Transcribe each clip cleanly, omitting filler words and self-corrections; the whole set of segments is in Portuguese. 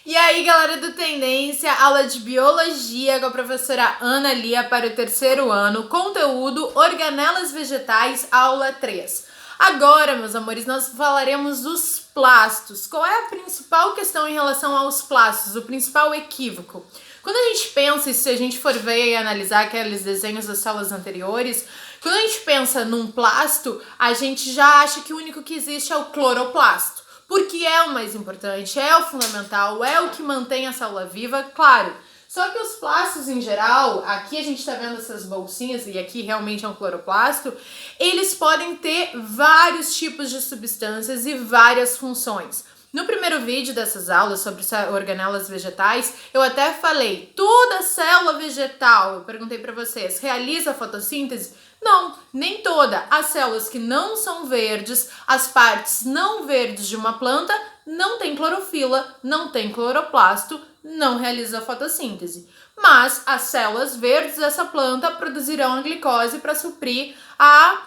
E aí, galera do Tendência, aula de Biologia com a professora Ana Lia para o 3º ano, conteúdo Organelas Vegetais, aula 3. Agora, meus amores, nós falaremos dos plastos. Qual é a principal questão em relação aos plastos, o principal equívoco? Quando a gente pensa, e se a gente for ver e analisar aqueles desenhos das células anteriores, quando a gente pensa num plasto, a gente já acha que o único que existe é o cloroplasto. Porque é o mais importante, é o fundamental, é o que mantém a célula viva, claro. Só que os plastos em geral, aqui a gente tá vendo essas bolsinhas, e aqui realmente é um cloroplasto, eles podem ter vários tipos de substâncias e várias funções. No primeiro vídeo dessas aulas sobre organelas vegetais, eu até falei, toda célula vegetal, eu perguntei para vocês, realiza fotossíntese? Não, nem toda. As células que não são verdes, as partes não verdes de uma planta, não tem clorofila, não tem cloroplasto, não realiza fotossíntese. Mas as células verdes dessa planta produzirão a glicose para suprir a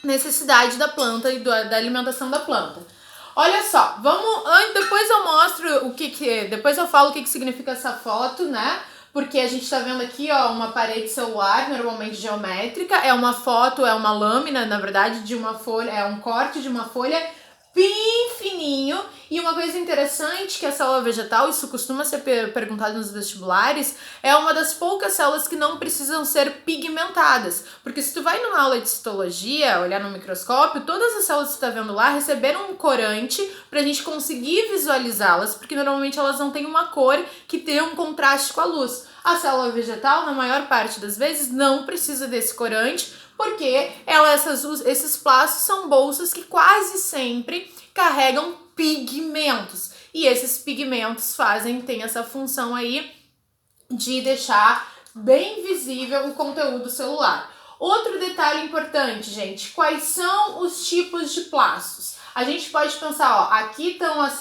necessidade da planta e da alimentação da planta. Olha só, depois eu mostro depois eu falo o que significa essa foto, né? Porque a gente tá vendo aqui, ó, uma parede celular, normalmente geométrica, é uma foto, é uma lâmina, na verdade, de uma folha, é um corte de uma folha bem fininho. E uma coisa interessante que a célula vegetal, isso costuma ser perguntado nos vestibulares, é uma das poucas células que não precisam ser pigmentadas. Porque se tu vai numa aula de citologia, olhar no microscópio, todas as células que tu tá vendo lá receberam um corante pra gente conseguir visualizá-las, porque normalmente elas não têm uma cor que tenha um contraste com a luz. A célula vegetal, na maior parte das vezes, não precisa desse corante, porque esses plastos são bolsas que quase sempre carregam pigmentos. E esses pigmentos têm essa função aí de deixar bem visível o conteúdo celular. Outro detalhe importante, gente, quais são os tipos de plastos? A gente pode pensar, ó, aqui estão as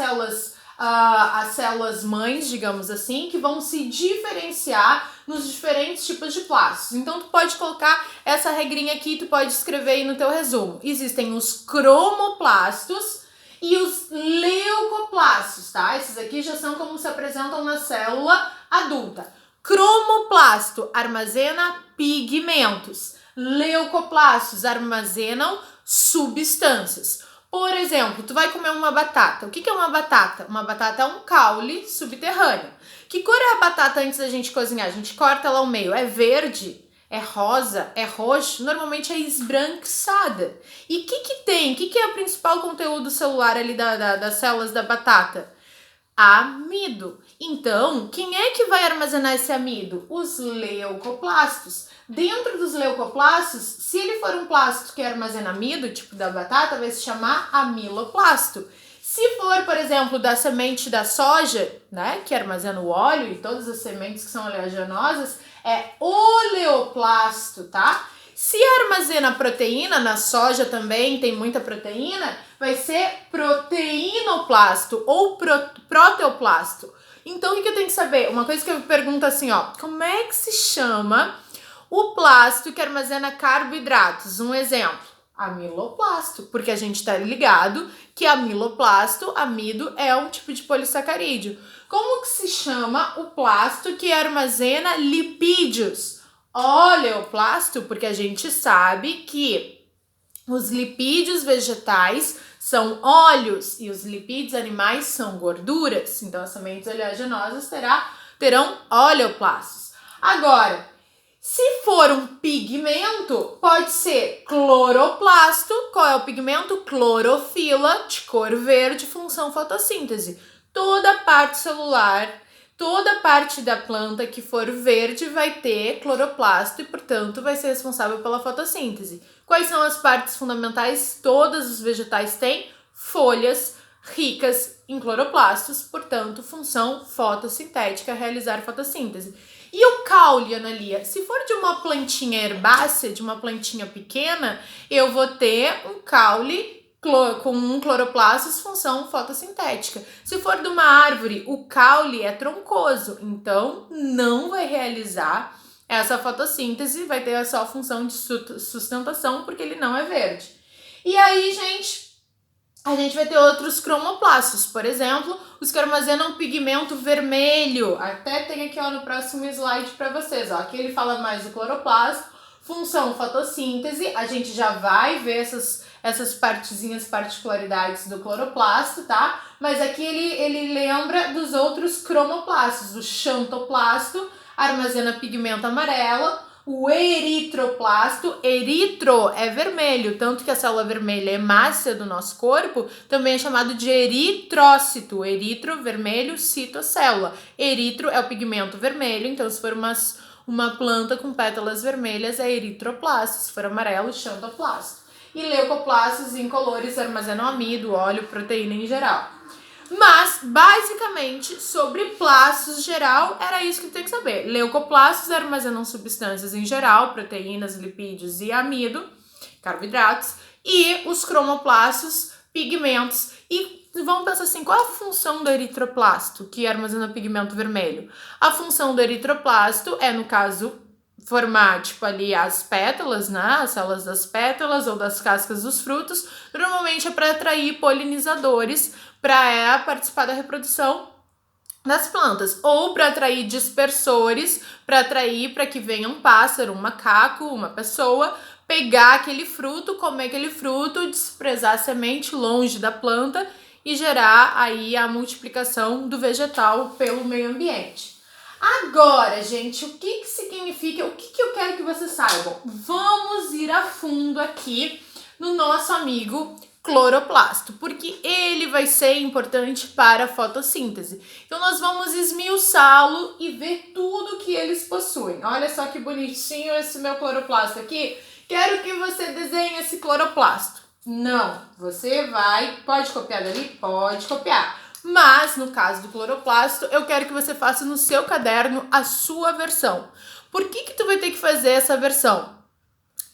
células mães, digamos assim, que vão se diferenciar nos diferentes tipos de plastos. Então, tu pode colocar essa regrinha aqui, tu pode escrever aí no teu resumo. Existem os cromoplastos e os leucoplastos, tá? Esses aqui já são como se apresentam na célula adulta. Cromoplasto armazena pigmentos. Leucoplastos armazenam substâncias. Por exemplo, tu vai comer uma batata. O que é uma batata? Uma batata é um caule subterrâneo. Que cor é a batata antes da gente cozinhar? A gente corta ela ao meio. É verde? É rosa? É roxo? Normalmente é esbranquiçada. E o que tem? O que é o principal conteúdo celular ali das células da batata? Amido. Então, quem é que vai armazenar esse amido? Os leucoplastos. Dentro dos leucoplastos, se ele for um plasto que armazena amido, tipo da batata, vai se chamar amiloplasto. Se for, por exemplo, da semente da soja, né, que armazena o óleo e todas as sementes que são oleaginosas, é oleoplasto, tá? Se armazena proteína, na soja também tem muita proteína, vai ser proteinoplasto ou proteoplasto. Então, o que eu tenho que saber? Uma coisa que eu pergunto assim, ó, como é que se chama o plasto que armazena carboidratos? Um exemplo, amiloplasto, porque a gente tá ligado que amiloplasto, amido, é um tipo de polissacarídeo. Como que se chama o plasto que armazena lipídios? Oleoplasto, porque a gente sabe que os lipídios vegetais são óleos e os lipídios animais são gorduras. Então, as sementes oleaginosas terão oleoplastos. Agora, se for um pigmento, pode ser cloroplasto. Qual é o pigmento? Clorofila, de cor verde, função fotossíntese. Toda parte celular, toda parte da planta que for verde vai ter cloroplasto e, portanto, vai ser responsável pela fotossíntese. Quais são as partes fundamentais? Todos os vegetais têm folhas ricas em cloroplastos, portanto, função fotossintética, realizar fotossíntese. E o caule, Ana Lia? Se for de uma plantinha herbácea, de uma plantinha pequena, eu vou ter um caule com um cloroplastos, função fotossintética. Se for de uma árvore, o caule é troncoso, então não vai realizar essa fotossíntese, vai ter só a função de sustentação, porque ele não é verde. E aí, gente, a gente vai ter outros cromoplastos, por exemplo, os que armazenam pigmento vermelho. Até tem aqui ó, no próximo slide para vocês. Ó. Aqui ele fala mais do cloroplasto, função fotossíntese. A gente já vai ver essas partezinhas, particularidades do cloroplasto, tá? Mas aqui ele lembra dos outros cromoplastos. O xantoplasto armazena pigmento amarelo. O eritroplasto, eritro é vermelho, tanto que a célula vermelha hemácia do nosso corpo também é chamado de eritrócito. Eritro, vermelho, citocélula. Eritro é o pigmento vermelho, então se for uma planta com pétalas vermelhas é eritroplasto, se for amarelo, xantoplasto. E leucoplastos incolores armazenam amido, óleo, proteína em geral. Mas, basicamente, sobre plastos geral, era isso que tem que saber. Leucoplastos armazenam substâncias em geral, proteínas, lipídios e amido, carboidratos, e os cromoplastos, pigmentos. E vamos pensar assim, qual é a função do eritroplasto, que armazena pigmento vermelho? A função do eritroplasto é, no caso, formar, tipo, ali as pétalas, né? As células das pétalas ou das cascas dos frutos. Normalmente é para atrair polinizadores para participar da reprodução das plantas, ou para atrair dispersores, para atrair para que venha um pássaro, um macaco, uma pessoa, pegar aquele fruto, comer aquele fruto, desprezar a semente longe da planta e gerar aí a multiplicação do vegetal pelo meio ambiente. Agora, gente, o que significa, o que eu quero que vocês saibam? Vamos ir a fundo aqui no nosso amigo cloroplasto, porque ele vai ser importante para a fotossíntese. Então, nós vamos esmiuçá-lo e ver tudo que eles possuem. Olha só que bonitinho esse meu cloroplasto aqui. Quero que você desenhe esse cloroplasto. Não, você pode copiar dali? Pode copiar. Mas, no caso do cloroplasto, eu quero que você faça no seu caderno a sua versão. Por que tu vai ter que fazer essa versão?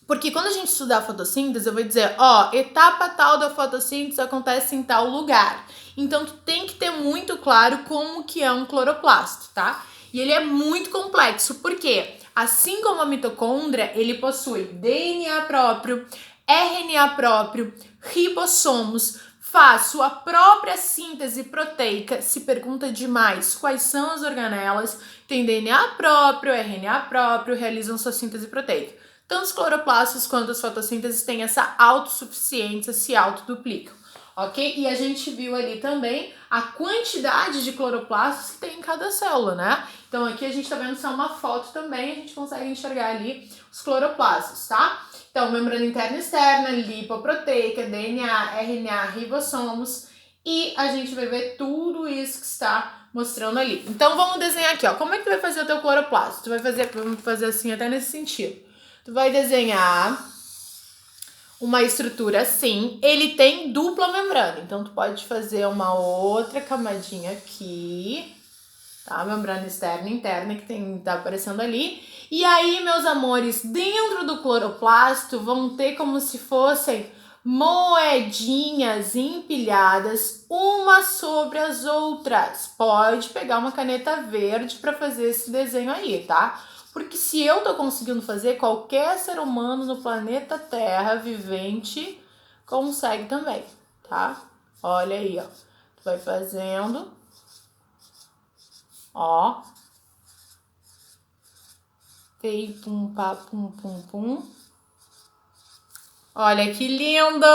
Porque quando a gente estudar a fotossíntese, eu vou dizer, ó, etapa tal da fotossíntese acontece em tal lugar. Então, tu tem que ter muito claro como que é um cloroplasto, tá? E ele é muito complexo, porque assim como a mitocôndria, ele possui DNA próprio, RNA próprio, ribossomos, faz sua própria síntese proteica, se pergunta demais quais são as organelas, tem DNA próprio, RNA próprio, realizam sua síntese proteica. Tanto os cloroplastos quanto as fotossínteses têm essa autossuficiência, se autoduplicam, ok? E a gente viu ali também a quantidade de cloroplastos que tem em cada célula, né? Então aqui a gente tá vendo só uma foto também, a gente consegue enxergar ali os cloroplastos, tá? Então, membrana interna e externa, lipoproteica, DNA, RNA, ribossomos, e a gente vai ver tudo isso que está mostrando ali. Então, vamos desenhar aqui, ó. Como é que tu vai fazer o teu cloroplasto? Vamos fazer assim até nesse sentido. Tu vai desenhar uma estrutura assim, ele tem dupla membrana, então tu pode fazer uma outra camadinha aqui, tá? Membrana externa e interna que tá aparecendo ali. E aí, meus amores, dentro do cloroplasto vão ter como se fossem moedinhas empilhadas uma sobre as outras. Pode pegar uma caneta verde para fazer esse desenho aí, tá? Porque se eu tô conseguindo fazer, qualquer ser humano no planeta Terra vivente consegue também, tá? Olha aí, ó. Tu vai fazendo, ó. Tem pum, pá, pum, pum, pum. Olha que lindo!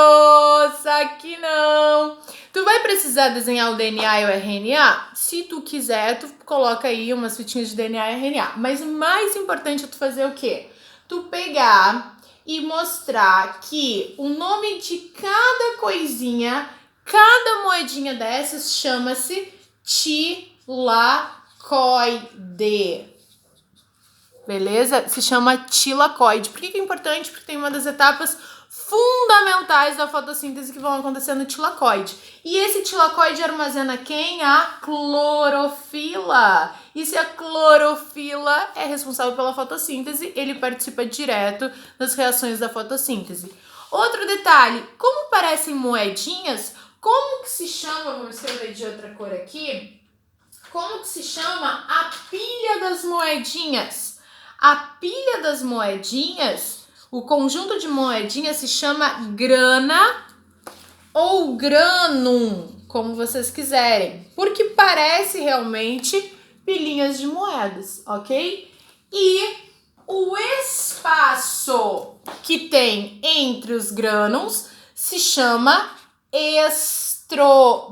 Só que não! Tu vai precisar desenhar o DNA e o RNA? Se tu quiser, tu coloca aí umas fitinhas de DNA e RNA. Mas o mais importante é tu fazer o quê? Tu pegar e mostrar que o nome de cada coisinha, cada moedinha dessas chama-se tilacoide. Beleza? Se chama tilacoide. Por que é importante? Porque tem uma das etapas fundamentais da fotossíntese que vão acontecer no tilacoide. E esse tilacoide armazena quem? A clorofila. E se a clorofila é responsável pela fotossíntese, ele participa direto das reações da fotossíntese. Outro detalhe, como parecem moedinhas, como que se chama, vamos escrever de outra cor aqui, como que se chama a pilha das moedinhas? A pilha das moedinhas, o conjunto de moedinhas se chama grana ou grânum, como vocês quiserem, porque parece realmente pilhinhas de moedas, ok? E o espaço que tem entre os grânulos se chama estroma,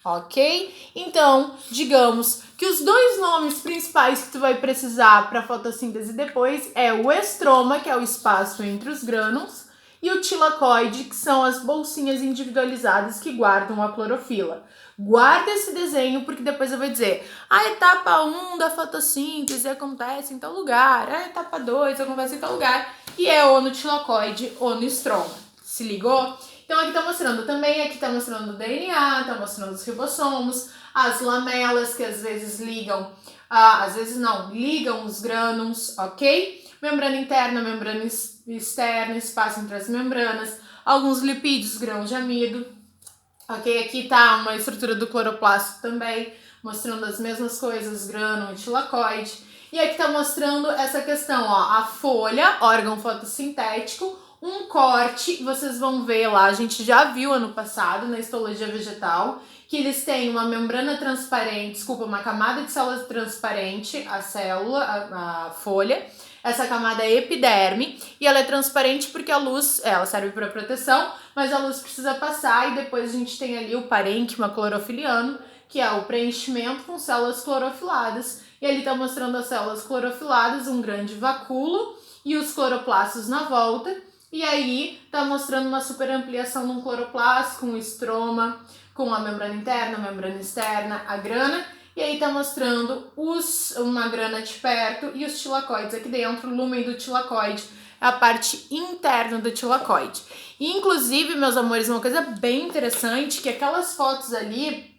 ok? Então, digamos que os dois nomes principais que tu vai precisar para fotossíntese depois é o estroma, que é o espaço entre os grânulos, e o tilacoide, que são as bolsinhas individualizadas que guardam a clorofila. Guarda esse desenho porque depois eu vou dizer a etapa 1 da fotossíntese acontece em tal lugar, a etapa 2 acontece em tal lugar, e é ou no tilacoide ou no estroma. Se ligou? Então aqui tá mostrando também, aqui tá mostrando o DNA, tá mostrando os ribossomos, as lamelas que às vezes ligam, às vezes não, ligam os grânulos, ok? Membrana interna, membrana externa, espaço entre as membranas, alguns lipídios, grãos de amido, ok? Aqui tá uma estrutura do cloroplasto também, mostrando as mesmas coisas, grânulo e tilacoide. E aqui tá mostrando essa questão, ó, a folha, órgão fotossintético, um corte, vocês vão ver lá, a gente já viu ano passado na histologia vegetal, que eles têm uma membrana transparente, desculpa, uma camada de célula transparente, a célula, a folha. Essa camada é epiderme e ela é transparente porque a luz, ela serve para proteção, mas a luz precisa passar e depois a gente tem ali o parênquima clorofiliano, que é o preenchimento com células clorofiladas. E ali está mostrando as células clorofiladas, um grande vacúolo e os cloroplastos na volta. E aí está mostrando uma superampliação de um cloroplasto com o estroma, com a membrana interna, a membrana externa, a grana. E aí tá mostrando uma grana de perto e os tilacoides aqui dentro, o lúmen do tilacoide, é a parte interna do tilacoide. E, inclusive, meus amores, uma coisa bem interessante, que aquelas fotos ali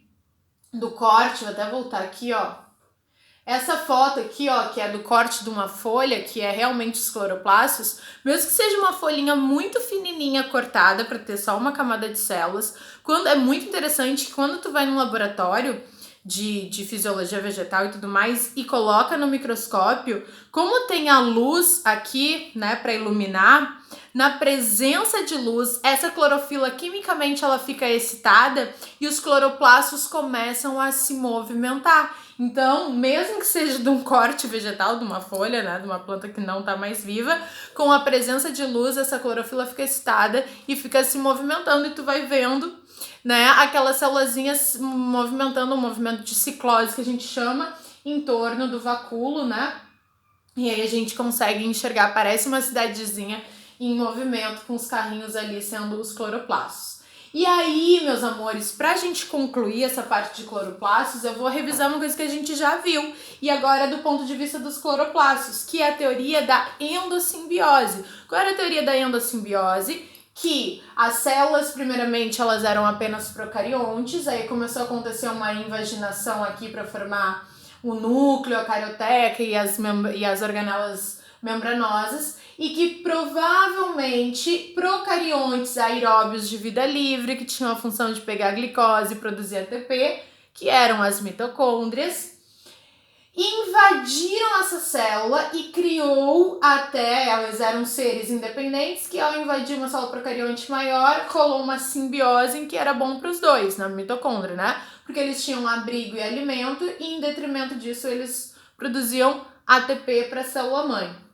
do corte, vou até voltar aqui, ó. Essa foto aqui, ó, que é do corte de uma folha, que é realmente os cloroplastos, mesmo que seja uma folhinha muito fininha cortada para ter só uma camada de células, é muito interessante que quando tu vai no laboratório de fisiologia vegetal e tudo mais e coloca no microscópio, como tem a luz aqui, né, para iluminar, na presença de luz, essa clorofila quimicamente ela fica excitada e os cloroplastos começam a se movimentar. Então, mesmo que seja de um corte vegetal, de uma folha, né, de uma planta que não está mais viva, com a presença de luz, essa clorofila fica excitada e fica se movimentando e tu vai vendo, né, aquelas célulazinhas movimentando, um movimento de ciclose que a gente chama, em torno do vacúolo, né? E aí a gente consegue enxergar, parece uma cidadezinha em movimento com os carrinhos ali sendo os cloroplastos. E aí, meus amores, pra gente concluir essa parte de cloroplastos, eu vou revisar uma coisa que a gente já viu, e agora do ponto de vista dos cloroplastos, que é a teoria da endossimbiose. Qual era a teoria da endossimbiose? Que as células, primeiramente, elas eram apenas procariontes, aí começou a acontecer uma invaginação aqui para formar o núcleo, a carioteca e as organelas membranosas, e que provavelmente procariontes aeróbios de vida livre, que tinham a função de pegar glicose e produzir ATP, que eram as mitocôndrias, invadiram essa célula e criou elas eram seres independentes que ao invadir uma célula procarionte maior, rolou uma simbiose em que era bom para os dois, na mitocôndria, né? Porque eles tinham abrigo e alimento e em detrimento disso eles produziam ATP para a célula mãe.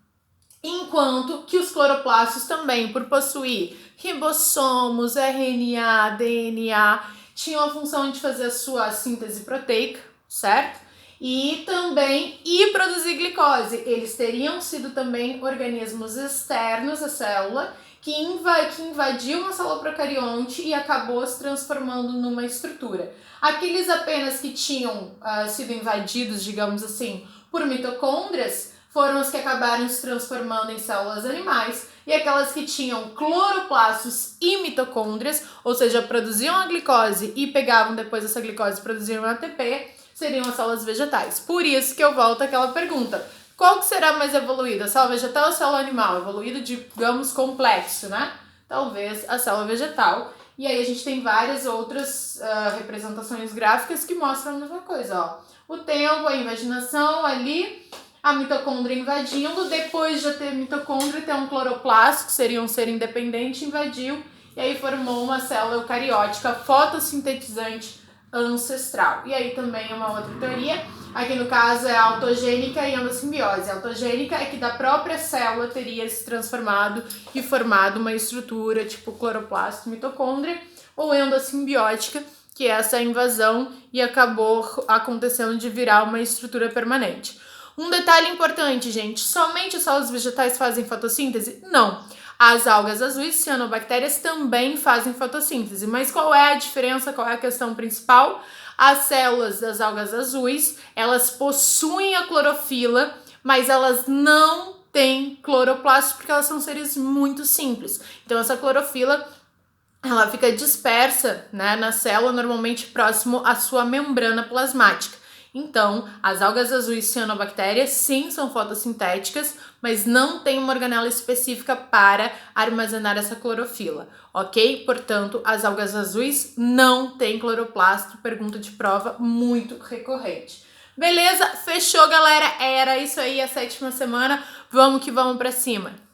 Enquanto que os cloroplastos também, por possuir ribossomos, RNA, DNA, tinham a função de fazer a sua síntese proteica, certo? E também produzir glicose. Eles teriam sido também organismos externos à célula que invadiu uma célula procarionte e acabou se transformando numa estrutura. Aqueles apenas que tinham sido invadidos, digamos assim, por mitocôndrias, foram os que acabaram se transformando em células animais, e aquelas que tinham cloroplastos e mitocôndrias, ou seja, produziam a glicose e pegavam depois essa glicose e produziam ATP, seriam as células vegetais. Por isso que eu volto àquela pergunta: qual que será mais evoluída, a célula vegetal ou a célula animal? Evoluído, digamos, complexo, né? Talvez a célula vegetal. E aí a gente tem várias outras representações gráficas que mostram a mesma coisa, ó. O tempo, a invaginação ali, a mitocôndria invadindo, depois de ter mitocôndria, tem um cloroplasto, que seria um ser independente, invadiu e aí formou uma célula eucariótica fotossintetizante ancestral. E aí também é uma outra teoria, aqui no caso é a autogênica e endossimbiose. A autogênica é que da própria célula teria se transformado e formado uma estrutura tipo cloroplasto, mitocôndria, ou endossimbiótica, que é essa invasão e acabou acontecendo de virar uma estrutura permanente. Um detalhe importante, gente, somente só os vegetais fazem fotossíntese? Não. As algas azuis, cianobactérias, também fazem fotossíntese. Mas qual é a diferença? Qual é a questão principal? As células das algas azuis, elas possuem a clorofila, mas elas não têm cloroplasto porque elas são seres muito simples. Então essa clorofila, ela fica dispersa, né, na célula, normalmente próximo à sua membrana plasmática. Então, as algas azuis cianobactérias sim são fotossintéticas, mas não tem uma organela específica para armazenar essa clorofila, ok? Portanto, as algas azuis não têm cloroplasto, pergunta de prova muito recorrente. Beleza? Fechou, galera? Era isso aí, a 7ª semana. Vamos que vamos pra cima!